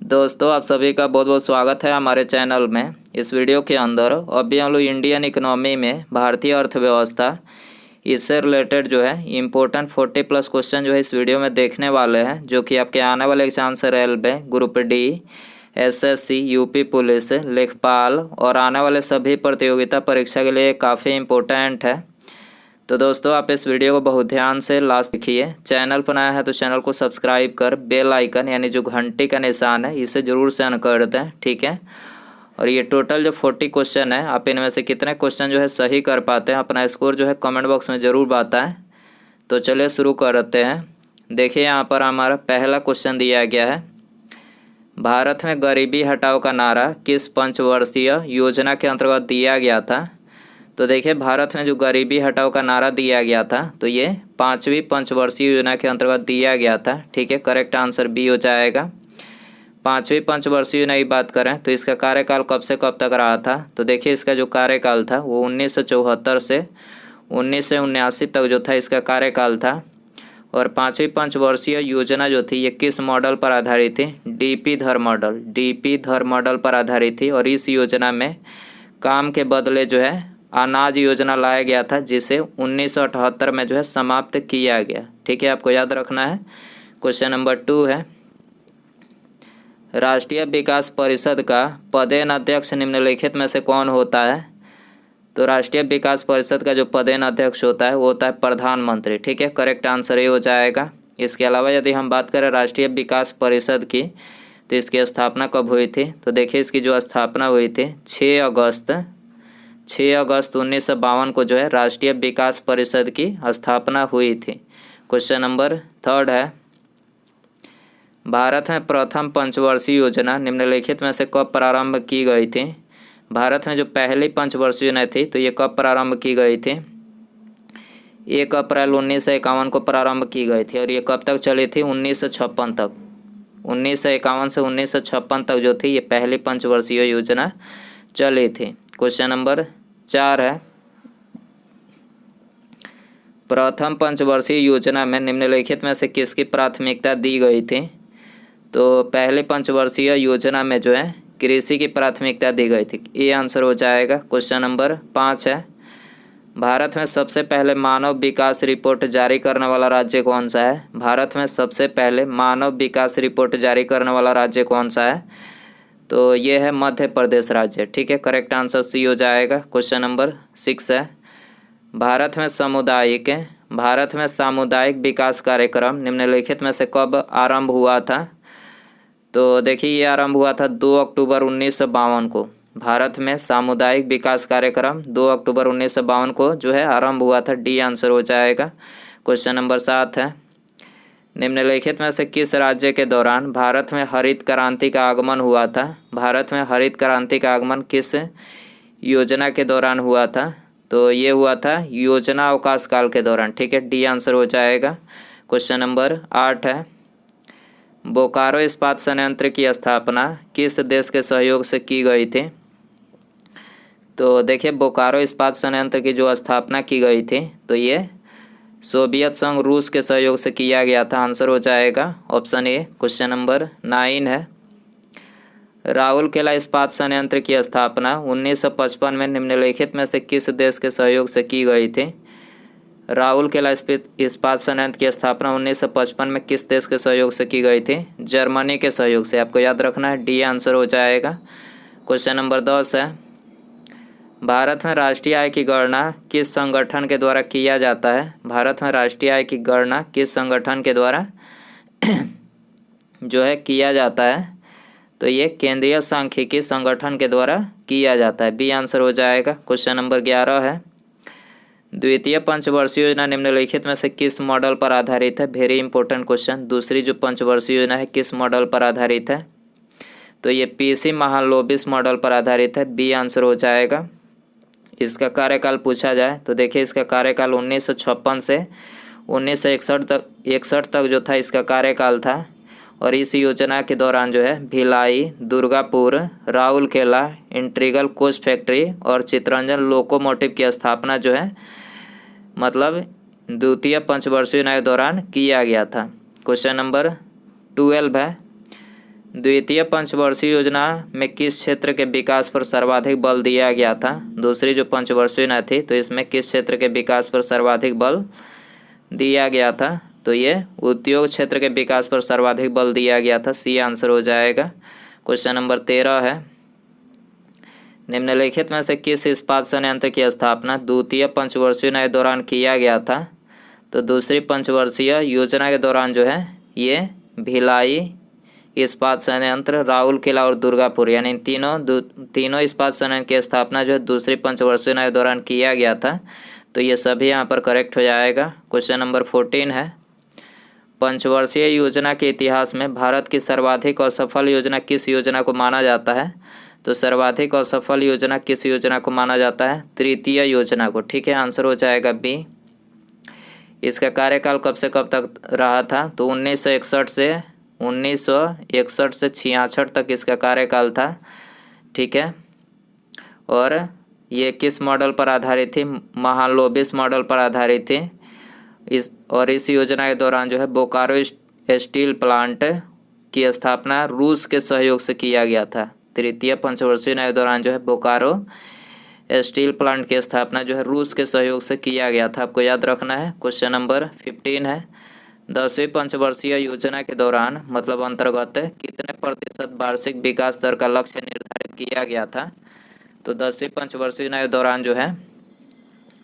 दोस्तों, आप सभी का बहुत बहुत स्वागत है हमारे चैनल में। इस वीडियो के अंदर अभी हम लोग इंडियन इकोनॉमी में भारतीय अर्थव्यवस्था इससे रिलेटेड जो है इम्पोर्टेंट 40+ क्वेश्चन जो है इस वीडियो में देखने वाले हैं, जो कि आपके आने वाले एग्जाम से railway group D, SSC, UP police, लेखपाल और आने वाले सभी प्रतियोगिता परीक्षा के लिए काफ़ी इम्पोर्टेंट है। तो दोस्तों, आप इस वीडियो को बहुत ध्यान से लास्ट देखिए। चैनल पर नया है तो चैनल को सब्सक्राइब कर बेल आइकन यानी जो घंटी का निशान है इसे ज़रूर से ऑन कर दें, ठीक है। और ये टोटल जो 40 क्वेश्चन है, आप इनमें से कितने क्वेश्चन जो है सही कर पाते हैं, अपना स्कोर जो है कमेंट बॉक्स में ज़रूर बताएं। तो चलिए शुरू करते हैं। देखिए, यहाँ पर हमारा पहला क्वेश्चन दिया गया है, भारत में गरीबी हटाओ का नारा किस पंचवर्षीय योजना के अंतर्गत दिया गया था। तो देखिए, भारत में जो गरीबी हटाओ का नारा दिया गया था तो ये 5वीं पंचवर्षीय योजना के अंतर्गत दिया गया था, ठीक है। करेक्ट आंसर बी हो जाएगा। 5वीं पंचवर्षीय योजना की बात करें तो इसका कार्यकाल कब से कब तक रहा था। तो देखिए, इसका जो कार्यकाल था वो 1974 से 1979 तक जो था इसका कार्यकाल था। और 5वीं पंचवर्षीय योजना जो थी ये किस मॉडल पर आधारित थी, डीपी धर मॉडल पर आधारित थी। और इस योजना में काम के बदले जो है अनाज योजना लाया गया था, जिसे 1978 में जो है समाप्त किया गया, ठीक है। आपको याद रखना है। क्वेश्चन नंबर 2 है, राष्ट्रीय विकास परिषद का पदेन अध्यक्ष निम्नलिखित में से कौन होता है। तो राष्ट्रीय विकास परिषद का जो पदेन अध्यक्ष होता है वो होता है प्रधानमंत्री, ठीक है। करेक्ट आंसर ये हो जाएगा। इसके अलावा यदि हम बात करें राष्ट्रीय विकास परिषद की तो इसकी स्थापना कब हुई थी। तो देखिए, इसकी जो स्थापना हुई थी 6 अगस्त 1952 को जो है राष्ट्रीय विकास परिषद की स्थापना हुई थी। क्वेश्चन नंबर 3 है, भारत में प्रथम पंचवर्षीय योजना निम्नलिखित में से कब प्रारंभ की गई थी। भारत में जो पहली पंचवर्षीय योजना थी तो ये कब प्रारंभ की गई थी। 1 अप्रैल 1951 को प्रारंभ की गई थी और ये कब तक चली थी, 1956 तक। 1951 से 1956 तक जो थी ये पहली पंचवर्षीय योजना चली थी। क्वेश्चन नंबर 4 है, प्रथम पंचवर्षीय योजना में निम्नलिखित में से किसकी प्राथमिकता दी गई थी। तो पहले पंचवर्षीय योजना में जो है कृषि की प्राथमिकता दी गई थी, ये आंसर हो जाएगा। क्वेश्चन नंबर 5 है, भारत में सबसे पहले मानव विकास रिपोर्ट जारी करने वाला राज्य कौन सा है। भारत में सबसे पहले मानव विकास रिपोर्ट जारी करने वाला राज्य कौन सा है। तो ये है मध्य प्रदेश राज्य, ठीक है। करेक्ट आंसर सी हो जाएगा। क्वेश्चन नंबर 6 है, भारत में सामुदायिक विकास कार्यक्रम निम्नलिखित में से कब आरंभ हुआ था। तो देखिए, ये आरंभ हुआ था 2 अक्टूबर 1952 को। भारत में सामुदायिक विकास कार्यक्रम 2 अक्टूबर 1952 को जो है आरंभ हुआ था, डी आंसर हो जाएगा। क्वेश्चन नंबर 7 है, निम्नलिखित में से किस राज्य के दौरान भारत में हरित क्रांति का आगमन हुआ था। भारत में हरित क्रांति का आगमन किस योजना के दौरान हुआ था। तो ये हुआ था योजना अवकाश काल के दौरान, ठीक है। डी आंसर हो जाएगा। क्वेश्चन नंबर 8 है, बोकारो इस्पात संयंत्र की स्थापना किस देश के सहयोग से की गई थी। तो देखिए, बोकारो इस्पात संयंत्र की जो स्थापना की गई थी तो ये सोवियत संघ रूस के सहयोग से किया गया था, आंसर हो जाएगा ऑप्शन ए। क्वेश्चन नंबर 9 है, राउरकेला इस्पात संयंत्र की स्थापना 1955 में निम्नलिखित में से किस देश के सहयोग से की गई थी। राउरकेला इस्पात संयंत्र की स्थापना 1955 में किस देश के सहयोग से की गई थी, जर्मनी के सहयोग से। आपको याद रखना है, डी आंसर हो जाएगा। क्वेश्चन नंबर 10 है, भारत में राष्ट्रीय आय की गणना किस संगठन के द्वारा किया जाता है। भारत में राष्ट्रीय आय की गणना किस संगठन के द्वारा जो है किया जाता है। तो ये केंद्रीय सांख्यिकी संगठन के द्वारा किया जाता है, बी आंसर हो जाएगा। क्वेश्चन नंबर 11 है, द्वितीय पंचवर्षीय योजना निम्नलिखित में से किस मॉडल पर आधारित है। वेरी इंपॉर्टेंट क्वेश्चन, दूसरी जो पंचवर्षीय योजना है किस मॉडल पर आधारित है। तो ये पीसी महालनोबिस मॉडल पर आधारित है, बी आंसर हो जाएगा। इसका कार्यकाल पूछा जाए तो देखिए, इसका कार्यकाल 1956 से 1961 तक जो था इसका कार्यकाल था। और इस योजना के दौरान जो है Bhilai, Durgapur, Rourkela integral coach factory और चितरंजन लोकोमोटिव की स्थापना जो है मतलब द्वितीय पंचवर्षीय योजना के दौरान किया गया था। क्वेश्चन नंबर 12 है, द्वितीय पंचवर्षीय योजना में किस क्षेत्र के विकास पर सर्वाधिक बल दिया गया था? दूसरी जो पंचवर्षीय योजना थी तो इसमें किस क्षेत्र के विकास पर सर्वाधिक बल दिया गया था? तो ये उद्योग क्षेत्र के विकास पर सर्वाधिक बल दिया गया था। सी आंसर हो जाएगा। क्वेश्चन नंबर 13 है, निम्नलिखित में से किस इस्पात संयंत्र की स्थापना द्वितीय पंचवर्षीय योजना के दौरान किया गया था? तो दूसरी पंचवर्षीय योजना के दौरान जो है ये भिलाई इस्पात संयंत्र, राउरकेला और दुर्गापुर यानी तीनों इस्पात संयंत्र की स्थापना जो है दूसरी पंचवर्षीय योजना के दौरान किया गया था। तो ये सभी यहाँ पर करेक्ट हो जाएगा। क्वेश्चन नंबर 14 है, पंचवर्षीय योजना के इतिहास में भारत की सर्वाधिक असफल योजना किस योजना को माना जाता है? तो सर्वाधिक असफल योजना किस योजना को माना जाता है? तृतीय योजना को। ठीक है, आंसर हो जाएगा बी। इसका कार्यकाल कब से कब तक रहा था? तो 1961 से 66 तक इसका कार्यकाल था। ठीक है, और ये किस मॉडल पर आधारित थी? महालोबिस मॉडल पर आधारित थी। इस योजना के दौरान जो है बोकारो स्टील प्लांट की स्थापना रूस के सहयोग से किया गया था। तृतीय पंचवर्षीय योजना के दौरान जो है बोकारो स्टील प्लांट की स्थापना जो है रूस के सहयोग से किया गया था, आपको याद रखना है। क्वेश्चन नंबर 15 है, 10वीं पंचवर्षीय योजना के दौरान मतलब अंतर्गत कितने प्रतिशत वार्षिक विकास दर का लक्ष्य निर्धारित किया गया था? तो 10वीं पंचवर्षीय योजना के दौरान जो है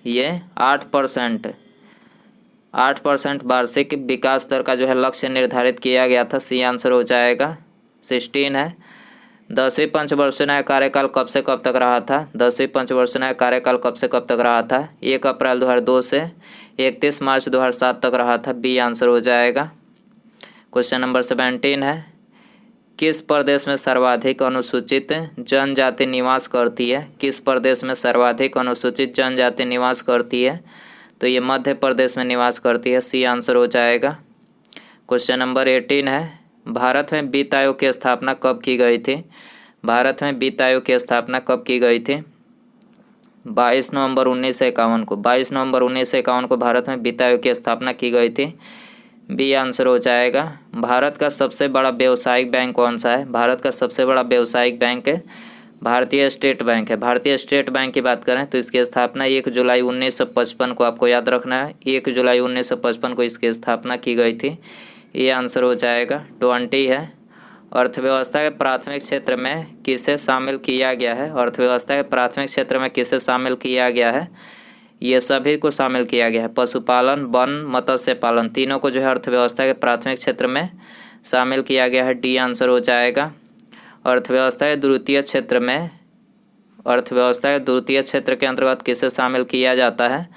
ये 8% वार्षिक विकास दर का जो है लक्ष्य निर्धारित किया गया था। सी आंसर हो जाएगा। 16 है, 10वीं पंचवर्षीय योजना का कार्यकाल कब से कब तक रहा था? 10वीं पंचवर्षीय योजना का कार्यकाल कब से कब तक रहा था? 1 अप्रैल 2002 से 31 मार्च 2007 तक रहा था। बी आंसर हो जाएगा। क्वेश्चन नंबर 17 है, किस प्रदेश में सर्वाधिक अनुसूचित जनजाति निवास करती है? किस प्रदेश में सर्वाधिक अनुसूचित जनजाति निवास करती है? तो ये मध्य प्रदेश में निवास करती है। सी आंसर हो जाएगा। क्वेश्चन नंबर 18 है, भारत में वित्त आयोग की स्थापना कब की गई थी? भारत में वित्त आयोग की स्थापना कब की गई थी? 22 नवंबर 1951 को। 22 नवंबर 1951 को भारत में वित्त आयोग की स्थापना की गई थी। बी आंसर हो जाएगा। भारत का सबसे बड़ा व्यावसायिक बैंक कौन सा है? भारत का सबसे बड़ा व्यावसायिक बैंक है भारतीय स्टेट बैंक है। भारतीय स्टेट बैंक की बात करें तो इसकी स्थापना 1 जुलाई 1955 को, आपको याद रखना है, 1 जुलाई 1955 को इसकी स्थापना की गई थी। ये आंसर हो जाएगा। 20 है, अर्थव्यवस्था के प्राथमिक क्षेत्र में किसे शामिल किया गया है? अर्थव्यवस्था के प्राथमिक क्षेत्र में किसे शामिल किया गया है? ये सभी को शामिल किया गया है। पशुपालन, वन, मत्स्य पालन, तीनों को जो है अर्थव्यवस्था के प्राथमिक क्षेत्र में शामिल किया गया है। डी आंसर हो जाएगा। अर्थव्यवस्था के द्वितीय क्षेत्र के अंतर्गत किसे शामिल किया जाता है?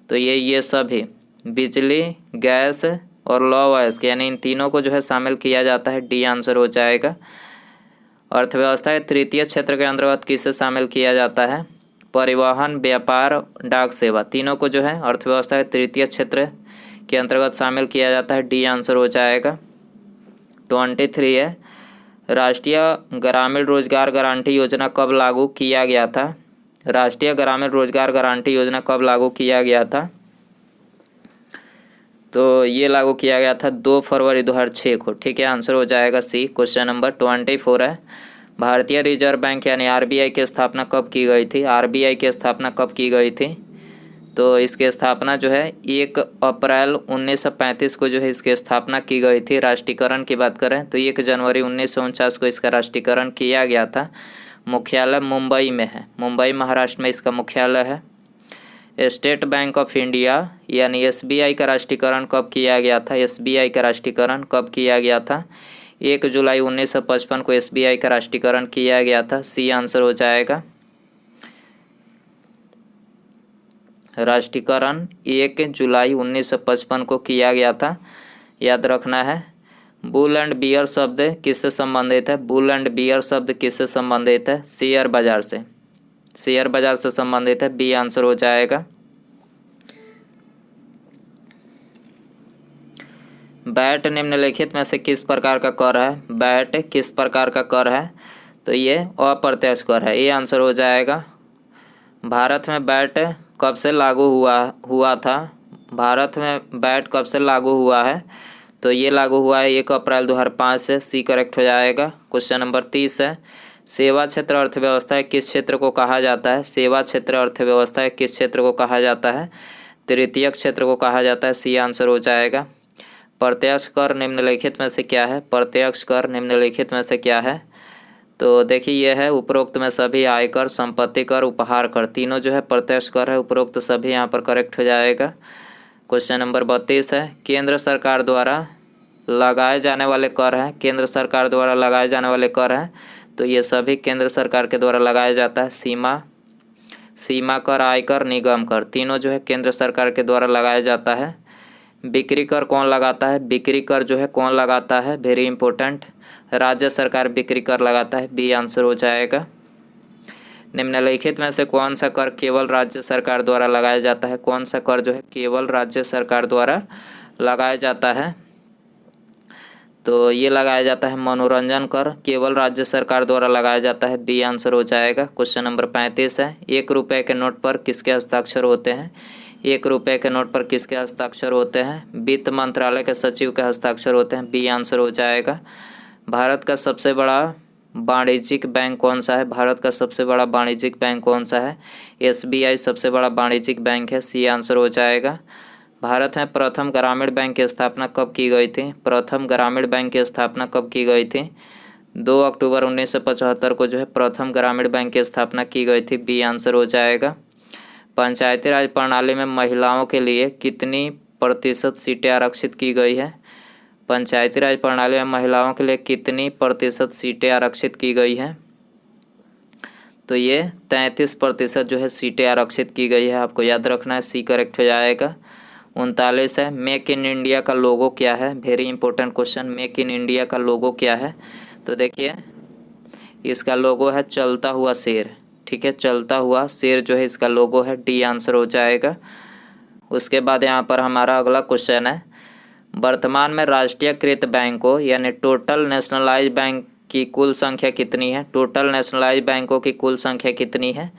तो ये सभी बिजली, गैस और लौ अयस्क यानी इन तीनों को जो है शामिल किया जाता है। डी आंसर हो जाएगा। अर्थव्यवस्था के तृतीय क्षेत्र के अंतर्गत किसे शामिल किया जाता है? परिवहन, व्यापार, डाक सेवा, तीनों को जो है अर्थव्यवस्था के तृतीय क्षेत्र के अंतर्गत शामिल किया जाता है। डी आंसर हो जाएगा। 23 है, राष्ट्रीय ग्रामीण रोजगार गारंटी योजना कब लागू किया गया था? राष्ट्रीय ग्रामीण रोजगार गारंटी योजना कब लागू किया गया था? तो ये लागू किया गया था 2 फरवरी 2006 को। ठीक है, आंसर हो जाएगा सी। क्वेश्चन नंबर 24 है, भारतीय रिजर्व बैंक यानी आरबीआई की स्थापना कब की गई थी? आरबीआई की स्थापना कब की गई थी? तो इसकी स्थापना जो है 1 अप्रैल 1935 को जो है इसकी स्थापना की गई थी। राष्ट्रीयकरण की बात करें तो 1 जनवरी 1949 को इसका राष्ट्रीयकरण किया गया था। मुख्यालय मुंबई में है, मुंबई महाराष्ट्र में इसका मुख्यालय है। स्टेट बैंक ऑफ इंडिया यानी एसबीआई का राष्ट्रीयकरण कब किया गया था? एसबीआई का राष्ट्रीयकरण कब किया गया था? 1 जुलाई 1955 को एसबीआई का राष्ट्रीयकरण किया गया था। सी आंसर हो जाएगा। राष्ट्रीयकरण 1 जुलाई 1955 को किया गया था, याद रखना है। बुल एंड बियर शब्द किससे संबंधित है? बुल एंड बियर शब्द किससे संबंधित है? शेयर बाजार से, शेयर बाजार से संबंधित है। बी आंसर हो जाएगा। वैट निम्नलिखित में से किस प्रकार का कर है? वैट किस प्रकार का कर है? तो ये अप्रत्यक्ष कर है। ये आंसर हो जाएगा। भारत में वैट कब से लागू हुआ था? भारत में वैट कब से लागू हुआ है? तो ये लागू हुआ है 1 अप्रैल 2005 से। सी करेक्ट हो जाएगा। क्वेश्चन नंबर 30 है, सेवा क्षेत्र अर्थव्यवस्था किस क्षेत्र को कहा जाता है? सेवा क्षेत्र अर्थव्यवस्था किस क्षेत्र को कहा जाता है? तृतीयक क्षेत्र को कहा जाता है। सी आंसर हो जाएगा। प्रत्यक्ष कर निम्नलिखित में से क्या है? प्रत्यक्ष कर निम्नलिखित में से क्या है? तो देखिए यह है उपरोक्त में सभी आयकर, संपत्ति कर, उपहार कर, तीनों जो है प्रत्यक्ष कर है। उपरोक्त सभी यहाँ पर करेक्ट हो जाएगा। क्वेश्चन नंबर 32 है, केंद्र सरकार द्वारा लगाए जाने वाले कर हैं। केंद्र सरकार द्वारा लगाए जाने वाले कर हैं, तो ये सभी केंद्र सरकार के द्वारा लगाया जाता है। सीमा कर, आयकर, निगम कर, तीनों जो है केंद्र सरकार के द्वारा लगाया जाता है। बिक्री कर कौन लगाता है? बिक्री कर जो है कौन लगाता है? वेरी इंपॉर्टेंट, राज्य सरकार बिक्री कर लगाता है। बी आंसर हो जाएगा। निम्नलिखित में से कौन सा कर केवल राज्य सरकार द्वारा लगाया जाता है? कौन सा कर जो है केवल राज्य सरकार द्वारा लगाया जाता है? तो ये लगाया जाता है मनोरंजन कर, केवल राज्य सरकार द्वारा लगाया जाता है। बी आंसर हो जाएगा। क्वेश्चन नंबर 35 है, 1 रुपये के नोट पर किसके हस्ताक्षर होते हैं? 1 रुपये के नोट पर किसके हस्ताक्षर होते हैं? वित्त मंत्रालय के सचिव के हस्ताक्षर होते हैं। बी आंसर हो जाएगा। भारत का सबसे बड़ा वाणिज्यिक बैंक कौन सा है? भारत का सबसे बड़ा वाणिज्यिक बैंक कौन सा है? SBI सबसे बड़ा वाणिज्यिक बैंक है। सी आंसर हो जाएगा। भारत में प्रथम ग्रामीण बैंक की स्थापना कब की गई थी? प्रथम ग्रामीण बैंक की स्थापना कब की गई थी? 2 अक्टूबर 1975 को जो है प्रथम ग्रामीण बैंक की स्थापना की गई थी। बी आंसर हो जाएगा। पंचायती राज प्रणाली में महिलाओं के लिए कितनी प्रतिशत सीटें आरक्षित की गई है? पंचायती राज प्रणाली में महिलाओं के लिए कितनी प्रतिशत सीटें आरक्षित की गई है? तो ये 33% जो है सीटें आरक्षित की गई है। आपको याद रखना है। सी करेक्ट हो जाएगा। 39 है, मेक इन इंडिया का लोगो क्या है? Very important question, make in India का लोगो क्या है? तो देखिए इसका लोगो है चलता हुआ शेर। ठीक है, चलता हुआ शेर जो है इसका लोगो है। डी आंसर हो जाएगा। उसके बाद यहाँ पर हमारा अगला क्वेश्चन है, वर्तमान में राष्ट्रीयकृत बैंकों यानी टोटल नेशनलाइज बैंक की कुल संख्या कितनी है? टोटल नेशनलाइज बैंकों की कुल संख्या कितनी है?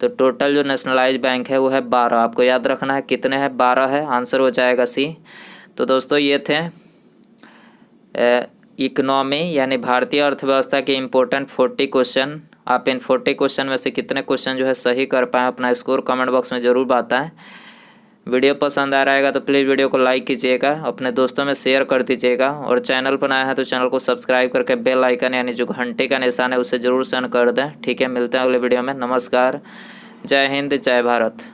तो टोटल जो नेशनलाइज बैंक है वो है 12। आपको याद रखना है कितने हैं? 12 है। आंसर हो जाएगा सी। तो दोस्तों ये थे इकोनॉमी यानी भारतीय अर्थव्यवस्था के इम्पोर्टेंट 40 क्वेश्चन। आप इन 40 क्वेश्चन में से कितने क्वेश्चन जो है सही कर पाएँ अपना स्कोर कमेंट बॉक्स में ज़रूर बताएं। वीडियो पसंद आ रहेगा तो प्लीज़ वीडियो को लाइक कीजिएगा, अपने दोस्तों में शेयर कर दीजिएगा और चैनल पर नया है तो चैनल को सब्सक्राइब करके बेल आइकन यानी जो घंटे का निशान है उसे ज़रूर सेंड कर दें। ठीक है, मिलते हैं अगले वीडियो में। नमस्कार, जय हिंद, जय भारत।